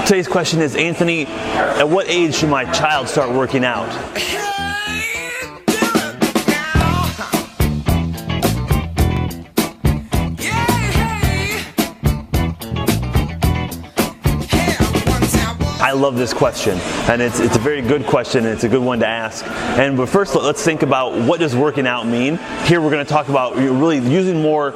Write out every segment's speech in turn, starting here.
Today's question is, Anthony, at what age should my child start working out? I love this question, and it's a very good question, and it's a good one to ask. But first, let's think about, what does working out mean? Here we're going to talk about really using more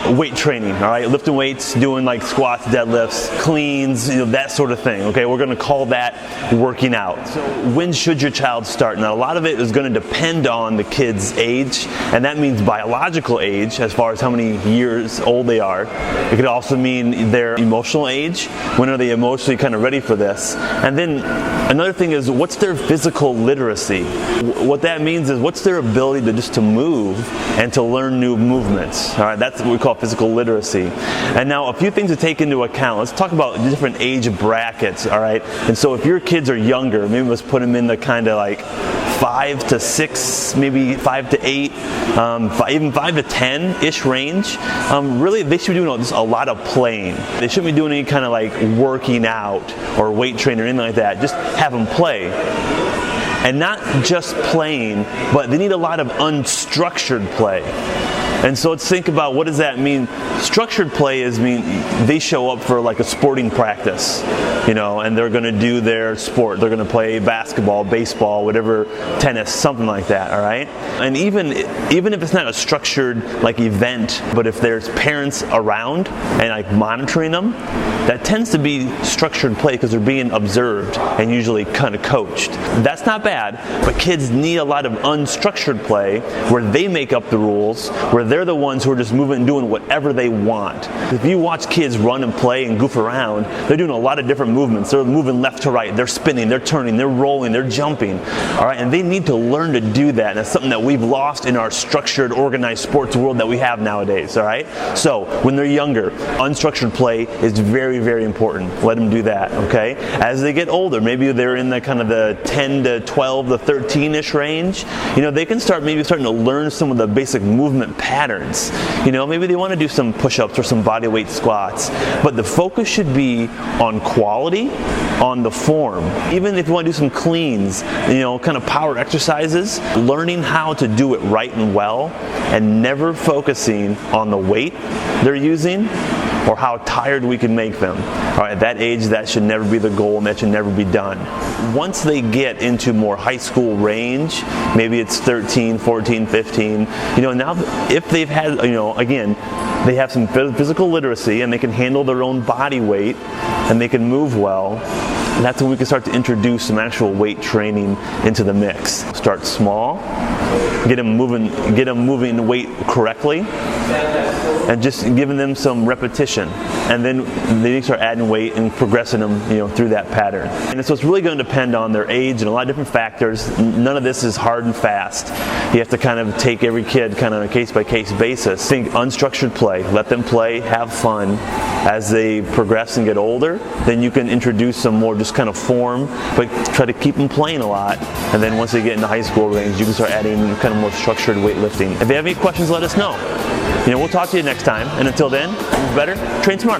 weight training, all right? Lifting weights, doing like squats, deadlifts, cleans, that sort of thing, okay? We're going to call that working out. So when should your child start? Now, a lot of it is going to depend on the kid's age, and that means biological age, as far as how many years old they are. It could also mean their emotional age. When are they emotionally kind of ready for this? And then another thing is, what's their physical literacy? What that means is, what's their ability to move and to learn new movements? All right, that's what we call physical literacy. And now, a few things to take into account. Let's talk about different age brackets. All right, and so if your kids are younger, maybe let's put them in the kind of like 5 to 6, maybe 5 to 8, even 5 to 10-ish range. Really, they should be doing a lot of playing. They shouldn't be doing any kind of like working out or weight training or anything like that. Just have them play. And not just playing, but they need a lot of unstructured play. And so let's think about, what does that mean? Structured play they show up for like a sporting practice, and they're going to do their sport. They're going to play basketball, baseball, whatever, tennis, something like that, all right? And even if it's not a structured like event, but if there's parents around and like monitoring them, that tends to be structured play because they're being observed and usually kind of coached. That's not bad, but kids need a lot of unstructured play where they make up the rules, where they're the ones who are just moving and doing whatever they want. If you watch kids run and play and goof around, they're doing a lot of different movements. They're moving left to right, they're spinning, they're turning, they're rolling, they're jumping. All right, and they need to learn to do that. And that's something that we've lost in our structured, organized sports world that we have nowadays. All right, so when they're younger, unstructured play is very, very important. Let them do that. Okay, as they get older, maybe they're in the kind of the 10 to 12 to 13-ish range. They can start starting to learn some of the basic movement patterns. Maybe they want to do some push-ups or some body weight squats, but the focus should be on quality, on the form. Even if you want to do some cleans, kind of power exercises, learning how to do it right and well, and never focusing on the weight they're using or how tired we can make them. All right, at that age, that should never be the goal, and that should never be done. Once they get into more high school range, maybe it's 13, 14, 15, now if they've had, again, they have some physical literacy and they can handle their own body weight and they can move well, that's when we can start to introduce some actual weight training into the mix. Start small, get them moving weight correctly, and just giving them some repetition, and then they start adding weight and progressing them, through that pattern. And so it's really going to depend on their age and a lot of different factors. None of this is hard and fast. You have to kind of take every kid kind of on a case-by-case basis. Think unstructured play. Let them play, have fun. As they progress and get older, then you can introduce some more just kind of form, but try to keep them playing a lot. And then once they get into high school range, you can start adding kind of more structured weightlifting. If you have any questions, let us know. We'll talk to you next time. And until then, move better, train smarter.